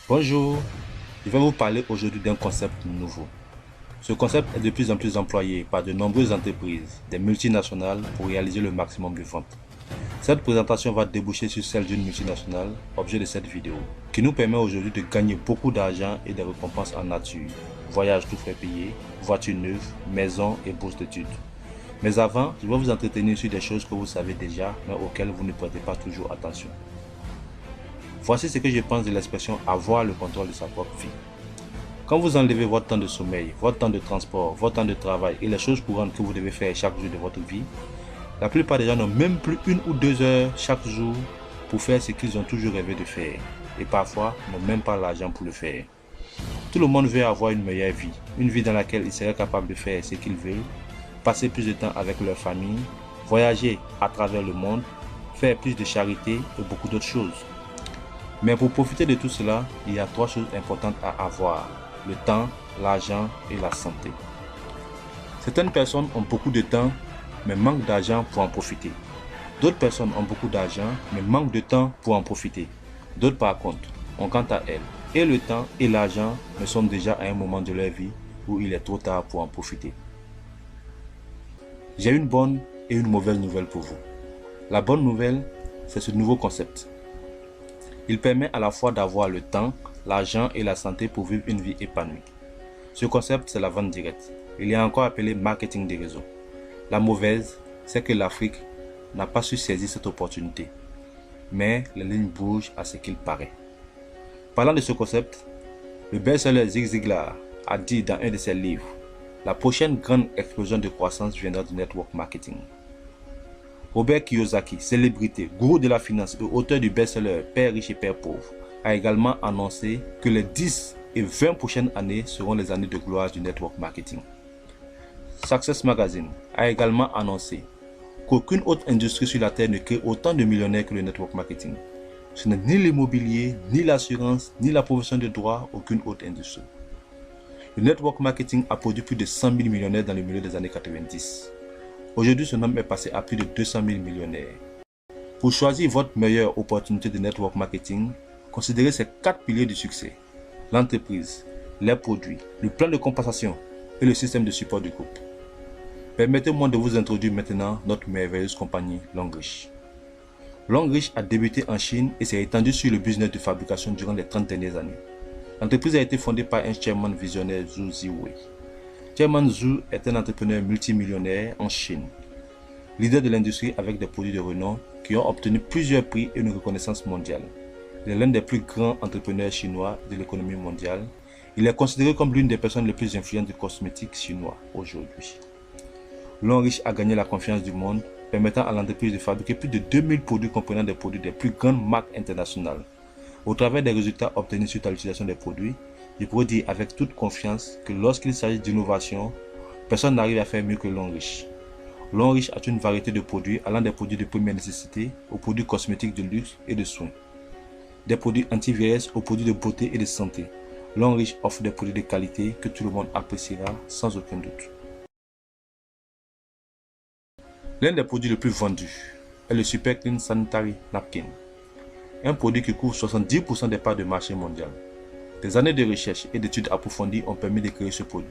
Bonjour, je vais vous parler aujourd'hui d'un concept nouveau. Ce concept est de plus en plus employé par de nombreuses entreprises, des multinationales, pour réaliser le maximum de ventes. Cette présentation va déboucher sur celle d'une multinationale, objet de cette vidéo, qui nous permet aujourd'hui de gagner beaucoup d'argent et des récompenses en nature, voyages tout frais payés, voitures neuves, maisons et bourses d'études. Mais avant, je vais vous entretenir sur des choses que vous savez déjà, mais auxquelles vous ne prêtez pas toujours attention. Voici ce que je pense de l'expression avoir le contrôle de sa propre vie. Quand vous enlevez votre temps de sommeil, votre temps de transport, votre temps de travail et les choses courantes que vous devez faire chaque jour de votre vie, la plupart des gens n'ont même plus 1 ou 2 heures chaque jour pour faire ce qu'ils ont toujours rêvé de faire. Et parfois, n'ont même pas l'argent pour le faire. Tout le monde veut avoir une meilleure vie, une vie dans laquelle ils seraient capables de faire ce qu'ils veulent, passer plus de temps avec leur famille, voyager à travers le monde, faire plus de charité et beaucoup d'autres choses. Mais pour profiter de tout cela, il y a 3 choses importantes à avoir: le temps, l'argent et la santé. Certaines personnes ont beaucoup de temps mais manquent d'argent pour en profiter. D'autres personnes ont beaucoup d'argent mais manquent de temps pour en profiter. D'autres par contre ont quant à elles et le temps et l'argent mais sont déjà à un moment de leur vie où il est trop tard pour en profiter. J'ai une bonne et une mauvaise nouvelle pour vous. La bonne nouvelle, c'est ce nouveau concept. Il permet à la fois d'avoir le temps, l'argent et la santé pour vivre une vie épanouie. Ce concept, c'est la vente directe. Il est encore appelé marketing des réseaux. La mauvaise, c'est que l'Afrique n'a pas su saisir cette opportunité. Mais les lignes bougent à ce qu'il paraît. Parlant de ce concept, le best-seller Zig Ziglar a dit dans un de ses livres: la prochaine grande explosion de croissance viendra du network marketing. Robert Kiyosaki, célébrité, gourou de la finance et auteur du best-seller Père riche et Père pauvre, a également annoncé que les 10 et 20 prochaines années seront les années de gloire du network marketing. Success Magazine a également annoncé qu'aucune autre industrie sur la Terre ne crée autant de millionnaires que le network marketing. Ce n'est ni l'immobilier, ni l'assurance, ni la profession de droit, aucune autre industrie. Le network marketing a produit plus de 100 000 millionnaires dans le milieu des années 90. Aujourd'hui, ce nombre est passé à plus de 200 000 millionnaires. Pour choisir votre meilleure opportunité de network marketing, considérez ces 4 piliers du succès: l'entreprise, les produits, le plan de compensation et le système de support du groupe. Permettez-moi de vous introduire maintenant notre merveilleuse compagnie Longrich. Longrich a débuté en Chine et s'est étendu sur le business de fabrication durant les 30 dernières années. L'entreprise a été fondée par un chairman visionnaire, Zhu Ziwei. Chairman Zhu est un entrepreneur multimillionnaire en Chine, leader de l'industrie avec des produits de renom qui ont obtenu plusieurs prix et une reconnaissance mondiale. Il est l'un des plus grands entrepreneurs chinois de l'économie mondiale. Il est considéré comme l'une des personnes les plus influentes du cosmétique chinois aujourd'hui. Longrich a gagné la confiance du monde, permettant à l'entreprise de fabriquer plus de 2000 produits comprenant des produits des plus grandes marques internationales. Au travers des résultats obtenus suite à l'utilisation des produits, je pourrais dire avec toute confiance que lorsqu'il s'agit d'innovation, personne n'arrive à faire mieux que Longrich. Longrich a une variété de produits allant des produits de première nécessité aux produits cosmétiques de luxe et de soins. Des produits anti-vieillesse aux produits de beauté et de santé. Longrich offre des produits de qualité que tout le monde appréciera sans aucun doute. L'un des produits les plus vendus est le Super Clean Sanitary Napkin, un produit qui couvre 70% des parts de marché mondial. Des années de recherche et d'études approfondies ont permis de créer ce produit.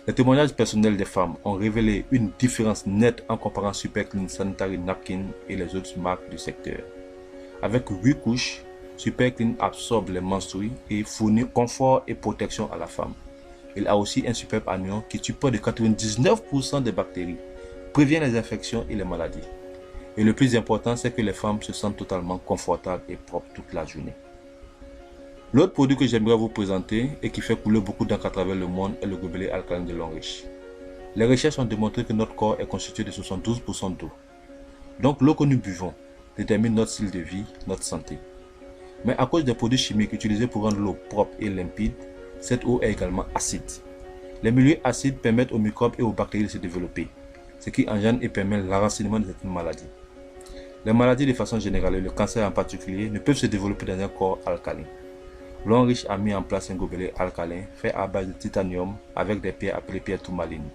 Les témoignages personnels des femmes ont révélé une différence nette en comparant Super Clean Sanitary Napkin et les autres marques du secteur. Avec 8 couches, Super Clean absorbe les menstrues et fournit confort et protection à la femme. Il a aussi un superbe anion qui tue près de 99% des bactéries, prévient les infections et les maladies. Et le plus important, c'est que les femmes se sentent totalement confortables et propres toute la journée. L'autre produit que j'aimerais vous présenter et qui fait couler beaucoup d'encre à travers le monde est le gobelet alcalin de Longrich. Les recherches ont démontré que notre corps est constitué de 72% d'eau. Donc l'eau que nous buvons détermine notre style de vie, notre santé. Mais à cause des produits chimiques utilisés pour rendre l'eau propre et limpide, cette eau est également acide. Les milieux acides permettent aux microbes et aux bactéries de se développer, ce qui engendre et permet l'enracinement de certaines maladies. Les maladies de façon générale et le cancer en particulier ne peuvent se développer dans un corps alcalin. Longrich a mis en place un gobelet alcalin fait à base de titanium avec des pierres appelées pierres tourmalines.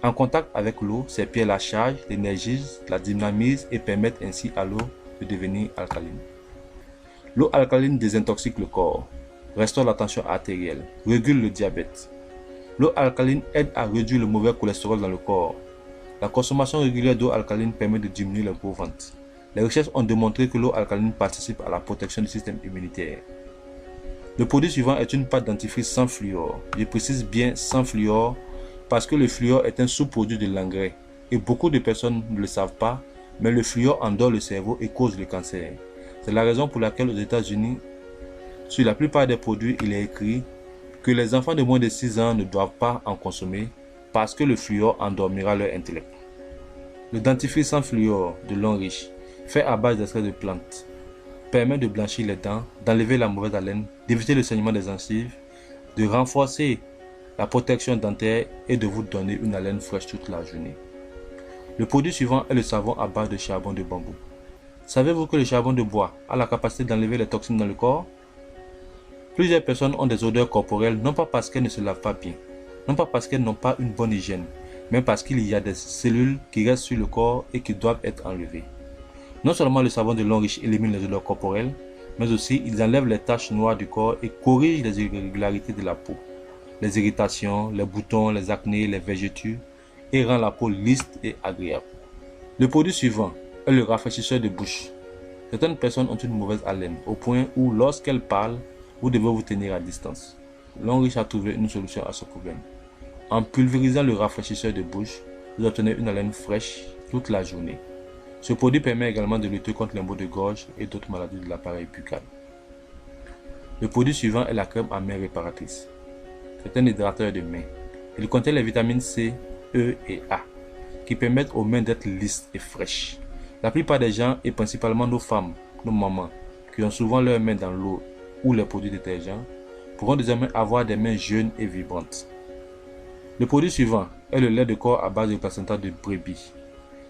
En contact avec l'eau, ces pierres la chargent, l'énergisent, la dynamisent et permettent ainsi à l'eau de devenir alcaline. L'eau alcaline désintoxique le corps, restaure la tension artérielle, régule le diabète. L'eau alcaline aide à réduire le mauvais cholestérol dans le corps. La consommation régulière d'eau alcaline permet de diminuer le gros ventre. Les recherches ont démontré que l'eau alcaline participe à la protection du système immunitaire. Le produit suivant est une pâte dentifrice sans fluor. Je précise bien sans fluor parce que le fluor est un sous-produit de l'engrais et beaucoup de personnes ne le savent pas, mais le fluor endort le cerveau et cause le cancer. C'est la raison pour laquelle aux États-Unis, sur la plupart des produits, il est écrit que les enfants de moins de 6 ans ne doivent pas en consommer parce que le fluor endormira leur intellect. Le dentifrice sans fluor de Longreach, fait à base d'extrait de plantes, permet de blanchir les dents, d'enlever la mauvaise haleine, d'éviter le saignement des gencives, de renforcer la protection dentaire et de vous donner une haleine fraîche toute la journée. Le produit suivant est le savon à base de charbon de bambou. Savez-vous que le charbon de bois a la capacité d'enlever les toxines dans le corps? Plusieurs personnes ont des odeurs corporelles non pas parce qu'elles ne se lavent pas bien, non pas parce qu'elles n'ont pas une bonne hygiène, mais parce qu'il y a des cellules qui restent sur le corps et qui doivent être enlevées. Non seulement le savon de Longreach élimine les odeurs corporelles, mais aussi ils enlèvent les taches noires du corps et corrigent les irrégularités de la peau, les irritations, les boutons, les acnés, les vergetures et rend la peau lisse et agréable. Le produit suivant est le rafraîchisseur de bouche. Certaines personnes ont une mauvaise haleine au point où lorsqu'elles parlent, vous devez vous tenir à distance. Longreach a trouvé une solution à ce problème. En pulvérisant le rafraîchisseur de bouche, vous obtenez une haleine fraîche toute la journée. Ce produit permet également de lutter contre les maux de gorge et d'autres maladies de l'appareil buccal. Le produit suivant est la crème à main réparatrice. C'est un hydrateur de main. Il contient les vitamines C, E et A qui permettent aux mains d'être lisses et fraîches. La plupart des gens, et principalement nos femmes, nos mamans, qui ont souvent leurs mains dans l'eau ou les produits détergents, pourront désormais avoir des mains jeunes et vibrantes. Le produit suivant est le lait de corps à base de placenta de brebis.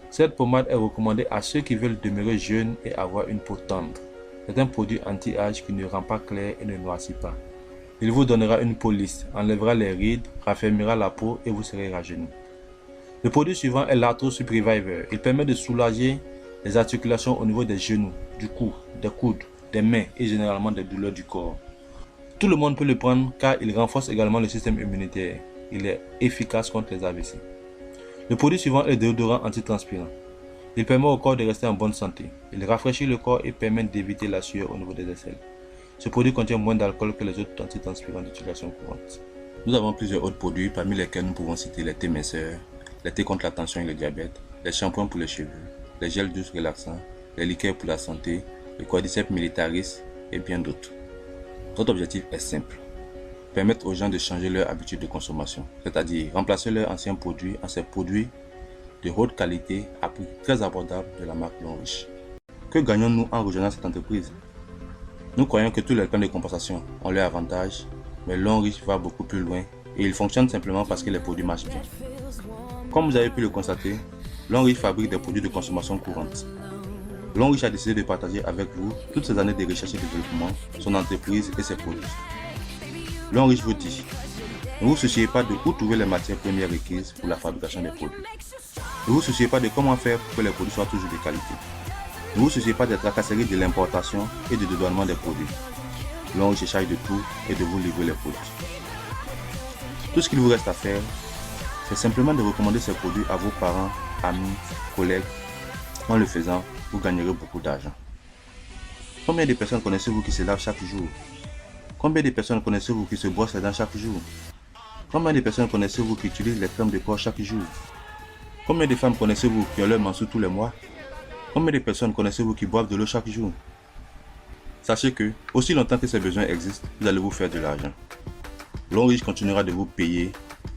Cette pommade est recommandée à ceux qui veulent demeurer jeunes et avoir une peau tendre. C'est un produit anti-âge qui ne rend pas clair et ne noircit pas. Il vous donnera une peau lisse, enlèvera les rides, raffermira la peau et vous serez rajeuni. Le produit suivant est l'Arthro Sup Reviver. Il permet de soulager les articulations au niveau des genoux, du cou, des coudes, des mains et généralement des douleurs du corps. Tout le monde peut le prendre car il renforce également le système immunitaire. Il est efficace contre les AVC. Le produit suivant est le déodorant antitranspirant. Il permet au corps de rester en bonne santé. Il rafraîchit le corps et permet d'éviter la sueur au niveau des aisselles. Ce produit contient moins d'alcool que les autres antitranspirants d'utilisation courante. Nous avons plusieurs autres produits parmi lesquels nous pouvons citer les thés minceurs, les thés contre la tension et le diabète, les shampoings pour les cheveux, les gels douces relaxants, les liqueurs pour la santé, le Cordyceps militaris et bien d'autres. Notre objectif est simple. Permettre aux gens de changer leur habitude de consommation, c'est-à-dire remplacer leurs anciens produits en ces produits de haute qualité à prix très abordable de la marque Longreach. Que gagnons-nous en rejoignant cette entreprise? Nous croyons que tous les plans de compensation ont leurs avantages, mais Longreach va beaucoup plus loin et il fonctionne simplement parce que les produits marchent bien. Comme vous avez pu le constater, Longreach fabrique des produits de consommation courante. Longreach a décidé de partager avec vous toutes ces années de recherche et développement, son entreprise et ses produits. Longreach vous dit, ne vous souciez pas de où trouver les matières premières requises pour la fabrication des produits. Ne vous souciez pas de comment faire pour que les produits soient toujours de qualité. Ne vous souciez pas des tracasseries de l'importation et du dédouanement des produits. Longreach se charge de tout et de vous livrer les produits. Tout ce qu'il vous reste à faire, c'est simplement de recommander ces produits à vos parents, amis, collègues. En le faisant, vous gagnerez beaucoup d'argent. Combien de personnes connaissez-vous qui se lavent chaque jour? Combien de personnes connaissez-vous qui se brossent les dents chaque jour? Combien de personnes connaissez-vous qui utilisent les crèmes de corps chaque jour? Combien de femmes connaissez-vous qui ont leur menstrues tous les mois? Combien de personnes connaissez-vous qui boivent de l'eau chaque jour? Sachez que, aussi longtemps que ces besoins existent, vous allez vous faire de l'argent. Longreach continuera de vous payer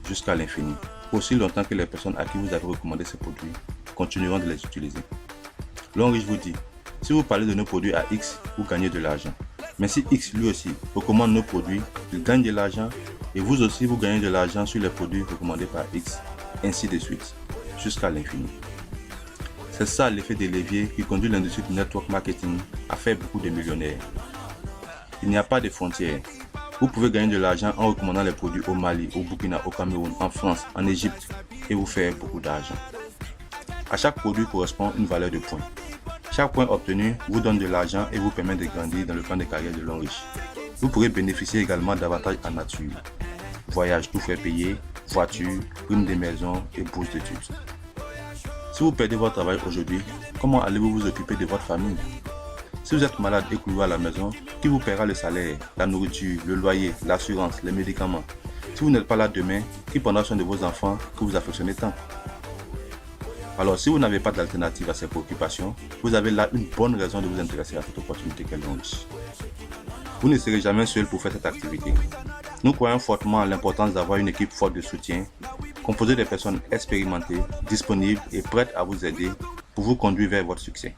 jusqu'à l'infini, aussi longtemps que les personnes à qui vous avez recommandé ces produits continueront de les utiliser. Longreach vous dit, si vous parlez de nos produits à X, vous gagnez de l'argent. Mais si X lui aussi recommande nos produits, il gagne de l'argent et vous aussi vous gagnez de l'argent sur les produits recommandés par X, ainsi de suite, jusqu'à l'infini. C'est ça l'effet de levier qui conduit l'industrie du network marketing à faire beaucoup de millionnaires. Il n'y a pas de frontières. Vous pouvez gagner de l'argent en recommandant les produits au Mali, au Burkina, au Cameroun, en France, en Égypte et vous faire beaucoup d'argent. À chaque produit correspond une valeur de points. Chaque point obtenu vous donne de l'argent et vous permet de grandir dans le plan de carrière de l'homme riche. Vous pourrez bénéficier également d'avantages en nature. Voyage tout frais payé, voiture, prime de maison et bourse d'études. Si vous perdez votre travail aujourd'hui, comment allez-vous vous occuper de votre famille? Si vous êtes malade et cloué à la maison, qui vous paiera le salaire, la nourriture, le loyer, l'assurance, les médicaments? Si vous n'êtes pas là demain, qui prendra soin de vos enfants que vous affectionnez tant? Alors, si vous n'avez pas d'alternative à ces préoccupations, vous avez là une bonne raison de vous intéresser à cette opportunité qu'elle lance. Vous ne serez jamais seul pour faire cette activité. Nous croyons fortement à l'importance d'avoir une équipe forte de soutien, composée de personnes expérimentées, disponibles et prêtes à vous aider pour vous conduire vers votre succès.